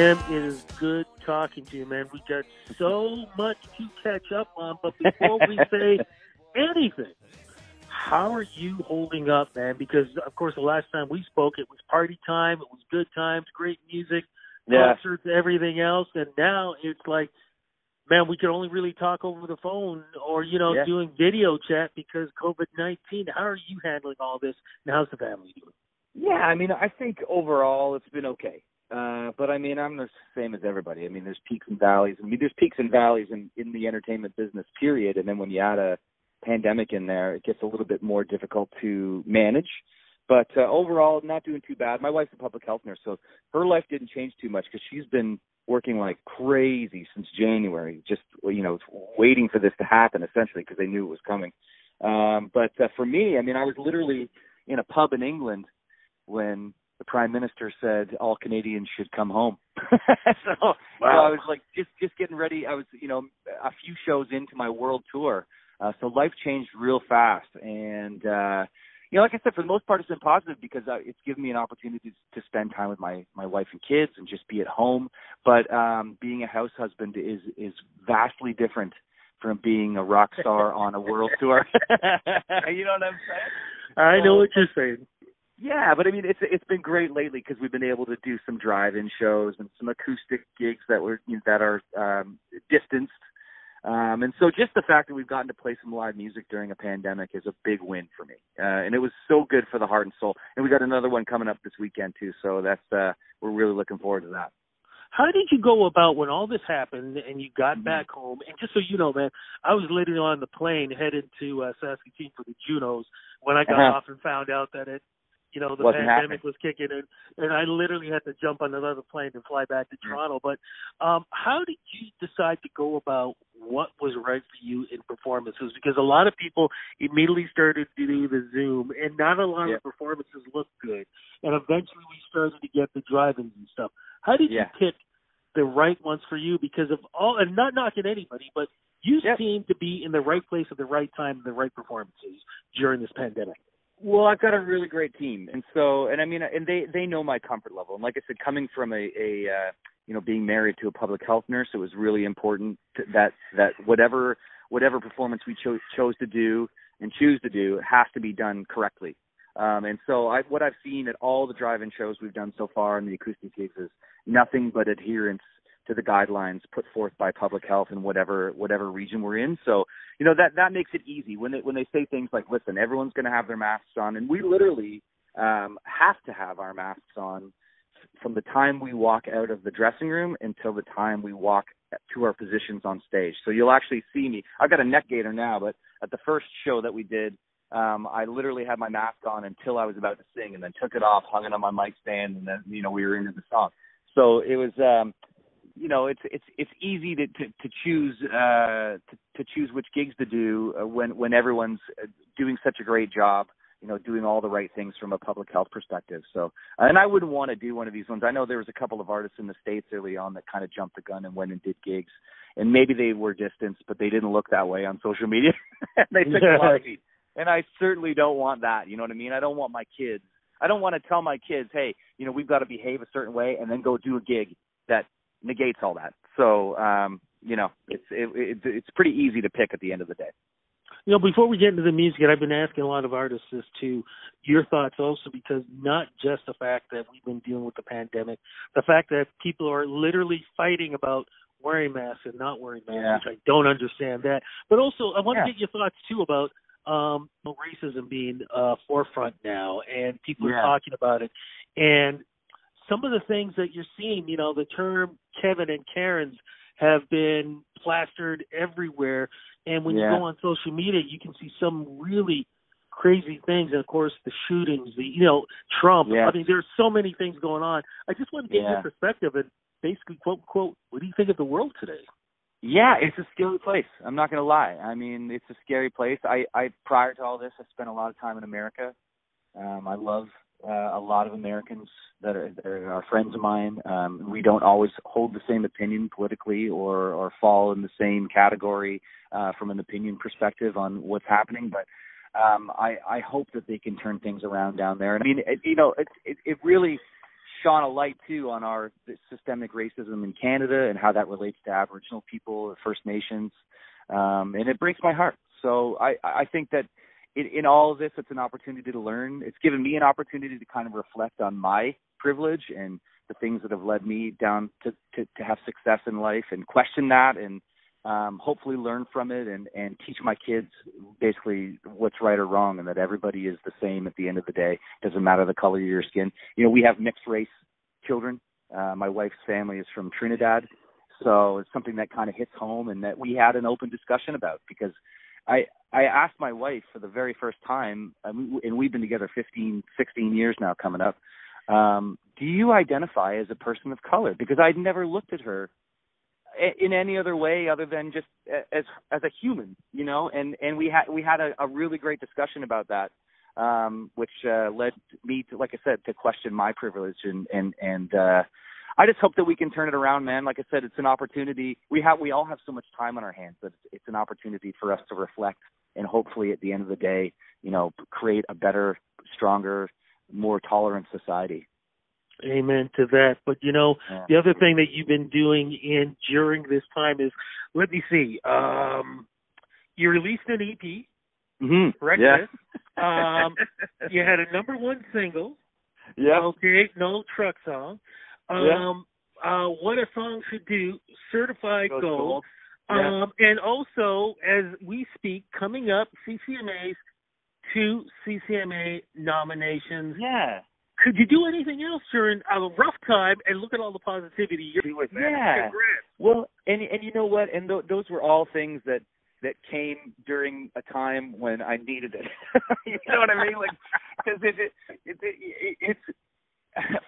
Tim, it is good talking to you, man. We got so much to catch up on, but before we say anything, how are you holding up, man? Because, of course, the last time we spoke, it was party time, it was good times, great music, concerts, everything else, and now it's like, man, we can only really talk over the phone or, doing video chat because COVID-19. How are you handling all this, and how's the family doing? Yeah, I mean, I think overall it's been okay. But, I mean, I'm the same as everybody. I mean, there's peaks and valleys. I mean, there's peaks and valleys in the entertainment business, period. And then when you add a pandemic in there, it gets a little bit more difficult to manage. But overall, not doing too bad. My wife's a public health nurse, so her life didn't change too much because she's been working like crazy since January, just, waiting for this to happen, essentially, because they knew it was coming. But for me, I mean, I was literally in a pub in England when the Prime Minister said all Canadians should come home. So I was like just getting ready. I was, a few shows into my world tour. So life changed real fast. And, like I said, for the most part, it's been positive because it's given me an opportunity to spend time with my wife and kids and just be at home. But being a house husband is vastly different from being a rock star on a world tour. You know what I'm saying? I know what you're saying. Yeah, but I mean, it's been great lately because we've been able to do some drive-in shows and some acoustic gigs that are distanced. And so just the fact that we've gotten to play some live music during a pandemic is a big win for me. And it was so good for the heart and soul. And we got another one coming up this weekend too. So that's we're really looking forward to that. How did you go about when all this happened and you got back home? And just so you know, man, I was literally on the plane headed to Saskatoon for the Junos when I got off and found out that the pandemic was kicking in, and I literally had to jump on another plane and fly back to Toronto. But how did you decide to go about what was right for you in performances? Because a lot of people immediately started to do the Zoom, and not a lot of performances looked good. And eventually we started to get the drive-ins and stuff. How did you pick the right ones for you? Because of all, and not knocking anybody, but you seem to be in the right place at the right time, the right performances during this pandemic. Well, I've got a really great team, and they know my comfort level. And like I said, coming from being married to a public health nurse, it was really important that whatever performance we chose to do and choose to do has to be done correctly. And so what I've seen at all the drive-in shows we've done so far in the acoustic gigs is nothing but adherence to the guidelines put forth by public health in whatever region we're in. So, that makes it easy when they say things like, listen, everyone's going to have their masks on, and we literally have to have our masks on from the time we walk out of the dressing room until the time we walk to our positions on stage. So you'll actually see me. I've got a neck gaiter now, but at the first show that we did, I literally had my mask on until I was about to sing, and then took it off, hung it on my mic stand, and then we were into the song. So it was it's easy to choose to choose which gigs to do when everyone's doing such a great job, doing all the right things from a public health perspective. So, and I wouldn't want to do one of these ones. I know there was a couple of artists in the States early on that kind of jumped the gun and went and did gigs, and maybe they were distanced, but they didn't look that way on social media. They took a lot of heat. And I certainly don't want that. You know what I mean? I don't want my kids. I don't want to tell my kids, hey, we've got to behave a certain way and then go do a gig that negates all that. So, it's pretty easy to pick at the end of the day. Before we get into the music, and I've been asking a lot of artists this too, your thoughts also, because not just the fact that we've been dealing with the pandemic, the fact that people are literally fighting about wearing masks and not wearing masks, which I don't understand that. But also, I want to get your thoughts too about racism being forefront now, and people are talking about it. And some of the things that you're seeing, the term Kevin and Karen's have been plastered everywhere. And when you go on social media, you can see some really crazy things. And, of course, the shootings, Trump. I mean, there's so many things going on. I just want to get your perspective and basically, quote, unquote, what do you think of the world today? Yeah, it's a scary place. I'm not going to lie. I mean, it's a scary place. I prior to all this, I spent a lot of time in America. I love a lot of Americans that are friends of mine. We don't always hold the same opinion politically or fall in the same category from an opinion perspective on what's happening. But I hope that they can turn things around down there. And I mean, it really shone a light too on our systemic racism in Canada and how that relates to Aboriginal people, First Nations, and it breaks my heart. So I think that in all of this, it's an opportunity to learn. It's given me an opportunity to kind of reflect on my privilege and the things that have led me down to have success in life, and question that, and hopefully learn from it, and teach my kids basically what's right or wrong, and that everybody is the same at the end of the day. Doesn't matter the color of your skin. You know, we have mixed race children. My wife's family is from Trinidad, so it's something that kind of hits home, and that we had an open discussion about, because I asked my wife for the very first time, and we've been together 15, 16 years now coming up, do you identify as a person of color? Because I'd never looked at her in any other way other than just as a human, you know, and we had a really great discussion about that, which led me to, like I said, to question my privilege, and I just hope that we can turn it around, man. Like I said, it's an opportunity. We all have so much time on our hands, but it's an opportunity for us to reflect, and hopefully at the end of the day, you know, create a better, stronger, more tolerant society. Amen to that. But, you know, the other thing that you've been doing during this time is, let me see, you released an EP, correct? Yeah. You had a #1 single. Yeah. Okay, No Truck Song. What a Song Should Do, Certified Gold. And also, as we speak, coming up, CCMA's 2 CCMA nominations. Yeah. Could you do anything else during a rough time, and look at all the positivity you're doing, man? Yeah. Congrats. Well, and you know what? And those were all things that came during a time when I needed it. You know what I mean? Like, because it's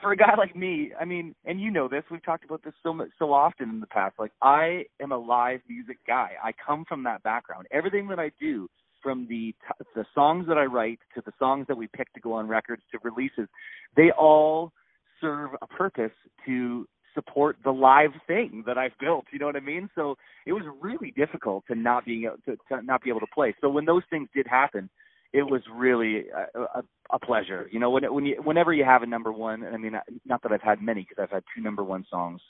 for a guy like me. I mean, and you know this. We've talked about this so often in the past. Like, I am a live music guy. I come from that background. Everything that I do, from the songs that I write to the songs that we pick to go on records to releases, they all serve a purpose to support the live thing that I've built. You know what I mean? So it was really difficult to not be able to play. So when those things did happen, it was really a pleasure. You know, whenever you have a #1, I mean, not that I've had many, because I've had 2 #1 songs,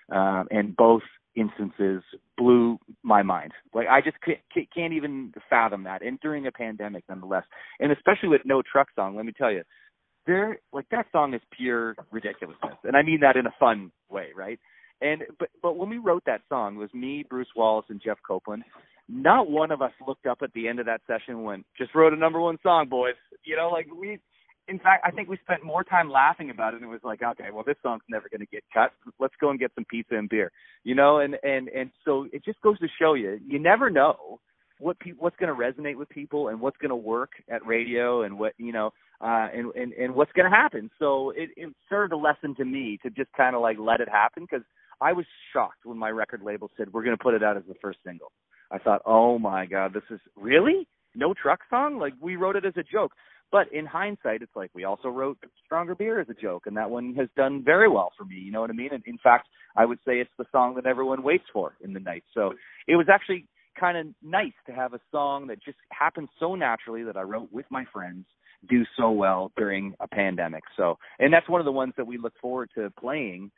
and both instances blew my mind. Like, I just can't even fathom that, and during a pandemic nonetheless, and especially with No Truck Song. Let me tell you, that song is pure ridiculousness, and I mean that in a fun way, right? But when we wrote that song, it was me, Bruce Wallace, and Jeff Copeland. Not one of us looked up at the end of that session and went, "Just wrote a #1 song, boys." You know, like, in fact, I think we spent more time laughing about it, and it was like, okay, well, this song's never going to get cut. Let's go and get some pizza and beer, you know? And so it just goes to show you never know what's going to resonate with people, and what's going to work at radio, and what, you know, and what's going to happen. So it served a lesson to me to just kind of like let it happen, because I was shocked when my record label said, "We're going to put it out as the first single." I thought, oh my God, this is really No Truck Song? Like, we wrote it as a joke. But in hindsight, it's like, we also wrote Stronger Beer as a joke, and that one has done very well for me, you know what I mean? And in fact, I would say it's the song that everyone waits for in the night. So it was actually kind of nice to have a song that just happened so naturally, that I wrote with my friends, do so well during a pandemic. So, and that's one of the ones that we look forward to playing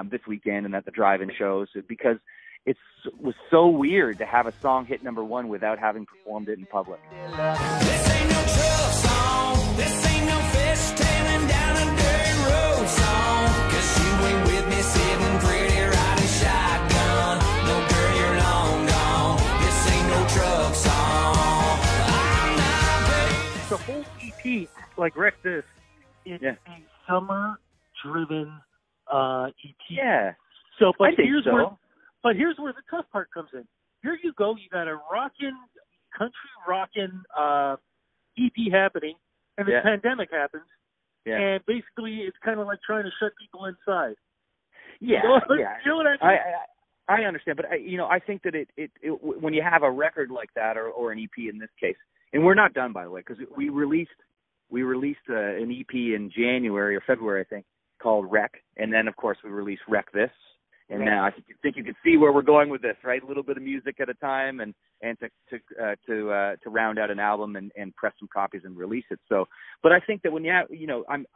this weekend and at the drive-in shows, because it was so weird to have a song hit #1 without having performed it in public. This ain't no truck song. This ain't no fishtailing down a dirt road song. 'Cause you ain't with me sitting pretty riding shotgun. No girl, you're long gone. This ain't no truck song. I'm not baby. The whole EP, like Wreck This, is a summer-driven EP. Yeah. So, but I think here's so. here's where the tough part comes in. Here you go, you got a country rockin' EP happening, and the pandemic happens, and basically it's kind of like trying to shut people inside. Yeah, you know what I mean? I understand, but I think that it when you have a record like that, or an EP in this case, and we're not done, by the way, because we released an EP in January or February, I think, called Wreck, and then of course we released Wreck This. And now I think you can see where we're going with this, right? A little bit of music at a time, and to round out an album and press some copies and release it. So, but I think that when I'm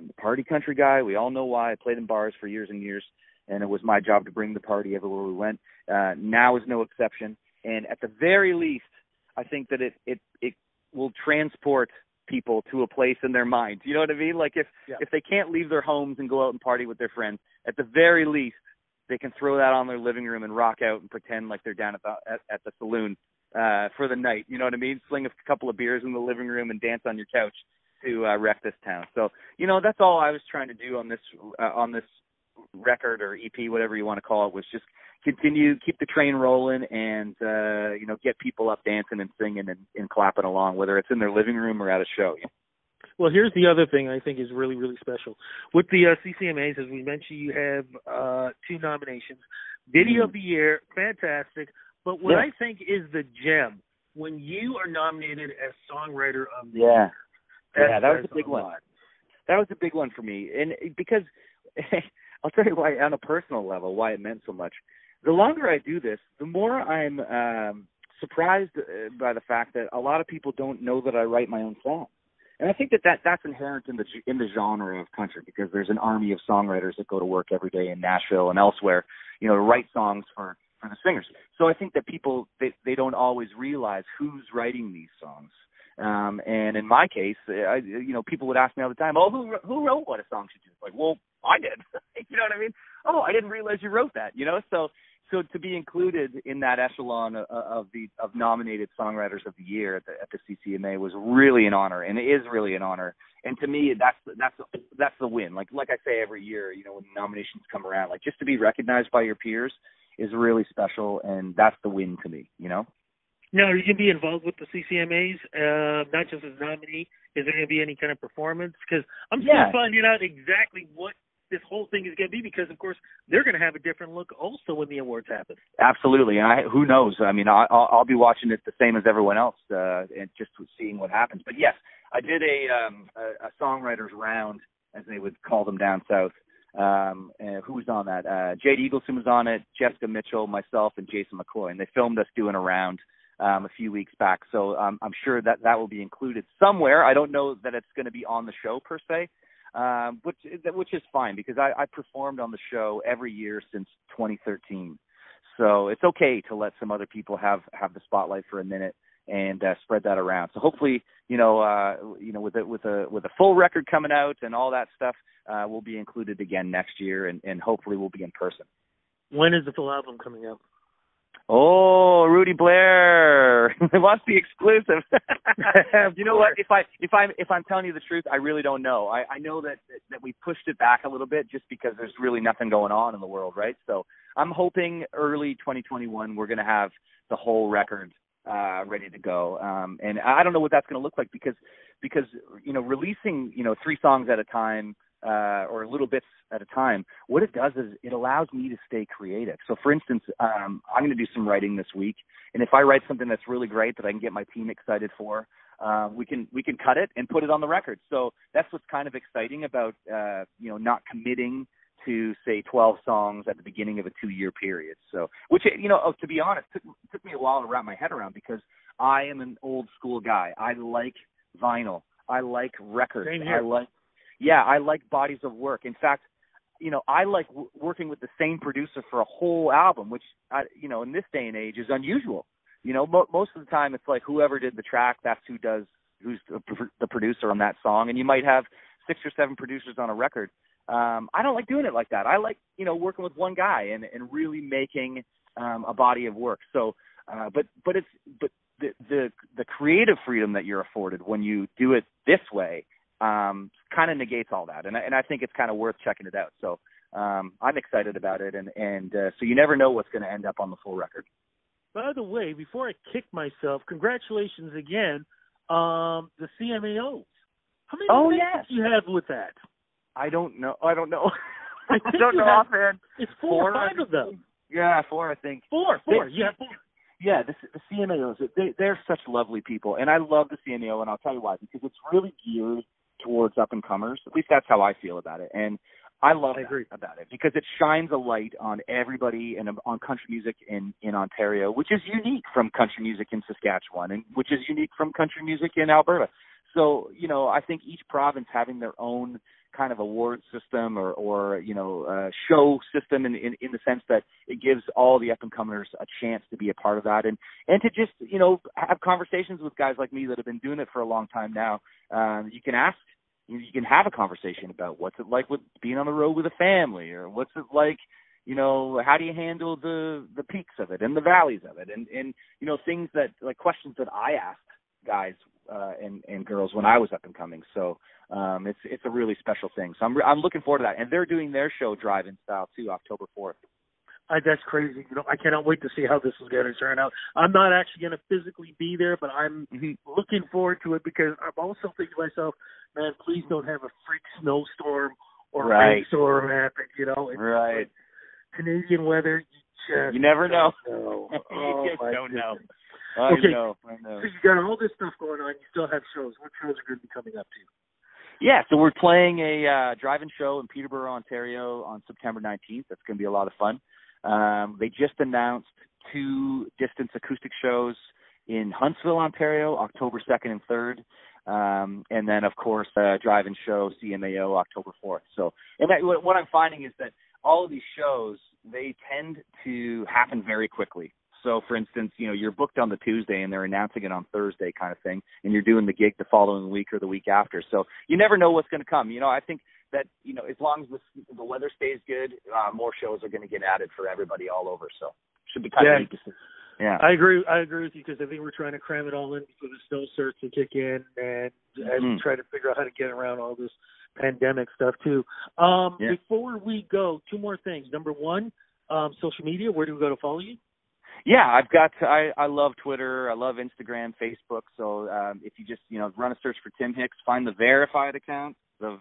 the party country guy. We all know why. I played in bars for years and years, and it was my job to bring the party everywhere we went. Now is no exception. And at the very least, I think that it will transport people to a place in their mind. You know what I mean? Like if they can't leave their homes and go out and party with their friends, at the very least, they can throw that on their living room and rock out and pretend like they're down at the saloon for the night. You know what I mean? Sling a couple of beers in the living room and dance on your couch to wreck this town. So, that's all I was trying to do on this record or EP, whatever you want to call it, was just keep the train rolling and, get people up dancing and singing and clapping along, whether it's in their living room or at a show. Well, here's the other thing I think is really, really special. With the CCMAs, as we mentioned, you have 2 nominations. Video of the Year, fantastic. But what I think is the gem, when you are nominated as Songwriter of the Year. That was a big one. That was a big one for me. And because I'll tell you why, on a personal level, why it meant so much. The longer I do this, the more I'm surprised by the fact that a lot of people don't know that I write my own songs. And I think that's inherent in the genre of country, because there's an army of songwriters that go to work every day in Nashville and elsewhere, to write songs for the singers. So I think that people, they don't always realize who's writing these songs. And in my case, people would ask me all the time, who wrote What a Song Should Do? Like, well, I did. You know what I mean? Oh, I didn't realize you wrote that, So to be included in that echelon of nominated songwriters of the year at the CCMA was really an honor, and it is really an honor. And to me, that's the win. Like I say every year, when nominations come around, like just to be recognized by your peers is really special, and that's the win to me. Now, are you going to be involved with the CCMAs, not just as nominee? Is there going to be any kind of performance? Because I'm still finding out exactly what this whole thing is going to be, because, of course, they're going to have a different look also when the awards happen. Absolutely. And who knows? I mean, I'll be watching it the same as everyone else and just seeing what happens. But, yes, I did a songwriters round, as they would call them down south. Who was on that? Jade Eagleson was on it, Jessica Mitchell, myself, and Jason McCloy. And they filmed us doing a round a few weeks back. So I'm sure that will be included somewhere. I don't know that it's going to be on the show per se. Which is fine, because I performed on the show every year since 2013. So it's okay to let some other people have the spotlight for a minute and spread that around. So hopefully, with a full record coming out and all that stuff, we'll be included again next year, and hopefully we'll be in person. When is the full album coming out? Oh, Rudy Blair, it must be exclusive. You know what? If I'm telling you the truth, I really don't know. I know that we pushed it back a little bit just because there's really nothing going on in the world, right? So I'm hoping early 2021 we're going to have the whole record ready to go. And I don't know what that's going to look like because releasing 3 songs at a time or little bits at a time, what it does is it allows me to stay creative. So, for instance, I'm going to do some writing this week, and if I write something that's really great that I can get my team excited for, we can cut it and put it on the record. So that's what's kind of exciting about not committing to, say, 12 songs at the beginning of a 2-year period. So, which, to be honest, took me a while to wrap my head around, because I am an old school guy. I like vinyl. I like records. Same here. I like bodies of work. In fact, I like working with the same producer for a whole album, which, in this day and age is unusual. Most of the time it's like whoever did the track, that's who's the producer on that song. And you might have 6 or 7 producers on a record. I don't like doing it like that. I like, working with one guy and really making a body of work. So, but the creative freedom that you're afforded when you do it this way kind of negates all that, and I think it's kind of worth checking it out. So I'm excited about it, and so you never know what's going to end up on the full record. By the way, before I kick myself, congratulations again, the CMAOs. How many do you have with that? I don't know. I don't know offhand. It's 4 or 5 of them. Yeah, 4, I think. 4. You have 4. Yeah, the CMAOs, they're such lovely people, and I love the CMAO, and I'll tell you why, because it's really geared towards up-and-comers. At least that's how I feel about it. And I love I that agree. about it because it shines a light on everybody and on country music in Ontario, which is unique from country music in Saskatchewan and which is unique from country music in Alberta. So, you know, I think each province having their own kind of award system or show system in the sense that it gives all the up-and-comers a chance to be a part of that and to just, you know, have conversations with guys like me that have been doing it for a long time now. You can have a conversation about what's it like with being on the road with a family, or what's it like, you know, how do you handle the peaks of it and the valleys of it, and you know, things that, like, questions that I asked guys and girls when I was up and coming. So it's a really special thing. So I'm looking forward to that, and they're doing their show drive-in style too, October 4th. That's crazy. You know, I cannot wait to see how this is going to turn out. I'm not actually going to physically be there, but I'm looking forward to it because I'm also thinking to myself, man, please don't have a freak snowstorm or rainstorm happen. You know, it's like Canadian weather. You never know. Oh, you just don't know. I know. So you got all this stuff going on. You still have shows. What shows are going to be coming up to you? Yeah, so we're playing a drive-in show in Peterborough, Ontario on September 19th. That's going to be a lot of fun. They just announced 2 distance acoustic shows in Huntsville, Ontario, October 2nd and 3rd. And then, of course, drive-in show, CMAO, October 4th. So, and what I'm finding is that all of these shows, they tend to happen very quickly. So, for instance, you know, you're booked on the Tuesday and they're announcing it on Thursday kind of thing, and you're doing the gig the following week or the week after. So you never know what's going to come. You know, I think that, you know, as long as the weather stays good, more shows are going to get added for everybody all over. So should be kind of neat to see. Yeah, I agree with you because I think we're trying to cram it all in before the snow starts to kick in, and as we try to figure out how to get around all this pandemic stuff too. Before we go, 2 more things. Number 1, social media. Where do we go to follow you? Yeah, I love Twitter. I love Instagram, Facebook. So if you just, you know, run a search for Tim Hicks, find the verified account. Because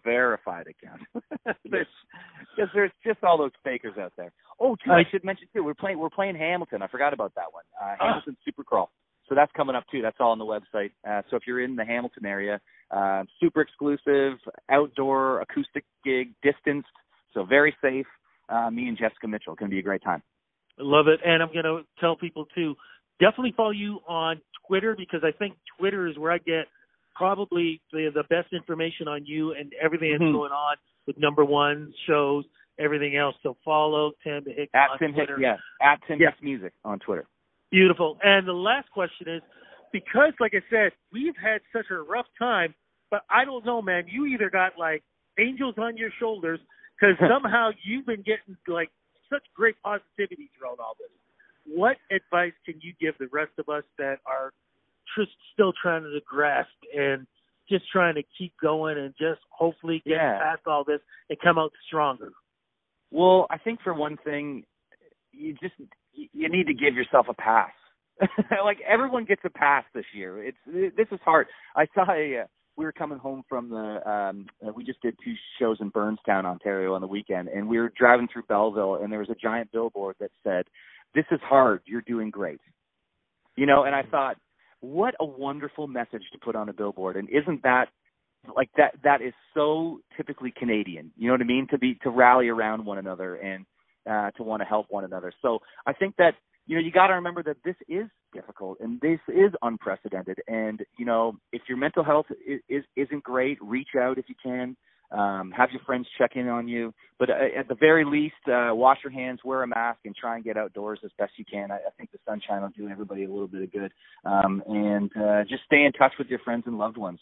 there's just all those fakers out there. Oh, too, I should mention too, we're playing Hamilton. I forgot about that one. Hamilton Supercrawl. So that's coming up too. That's all on the website. So if you're in the Hamilton area, super exclusive, outdoor acoustic gig, distanced, so very safe. Me and Jessica Mitchell. Going to be a great time. Love it. And I'm going to tell people too, definitely follow you on Twitter, because I think Twitter is where I get probably the best information on you and everything that's going on with number 1 shows, everything else. So follow Tim Hicks on Twitter. At Tim Hicks Music on Twitter. Beautiful. And the last question is, because like I said, we've had such a rough time, but I don't know, man, you either got like angels on your shoulders, because somehow you've been getting like such great positivity throughout all this. What advice can you give the rest of us that are just still trying to grasp and just trying to keep going and just hopefully get past all this and come out stronger? Well, I think for one thing, you need to give yourself a pass. Like, everyone gets a pass this year. This is hard. I saw we were coming home from we just did 2 shows in Burnstown, Ontario on the weekend, and we were driving through Belleville, and there was a giant billboard that said, "This is hard, you're doing great." You know, and I thought, what a wonderful message to put on a billboard. And isn't that, like, that is so typically Canadian, you know what I mean? To rally around one another and to want to help one another. So I think that, you know, you got to remember that this is difficult and this is unprecedented. And, you know, if your mental health isn't great, reach out if you can. Have your friends check in on you. But at the very least, wash your hands, wear a mask, and try and get outdoors as best you can. I think the sunshine will do everybody a little bit of good. And just stay in touch with your friends and loved ones.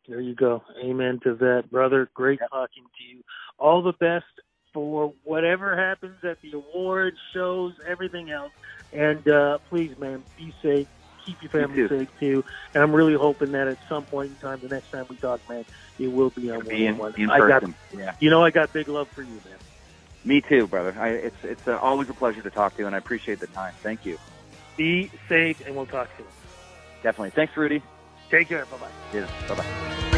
There you go. Amen to that, brother. Great talking to you. All the best for whatever happens at the awards, shows, everything else. And please, man, be safe. Keep your family safe, too. And I'm really hoping that at some point in time, the next time we talk, man, it will be on one-on-one. In person. You know, I got big love for you, man. Me too, brother. It's always a pleasure to talk to you, and I appreciate the time. Thank you. Be safe, and we'll talk soon. Definitely. Thanks, Rudy. Take care. Bye-bye. Cheers. Bye-bye.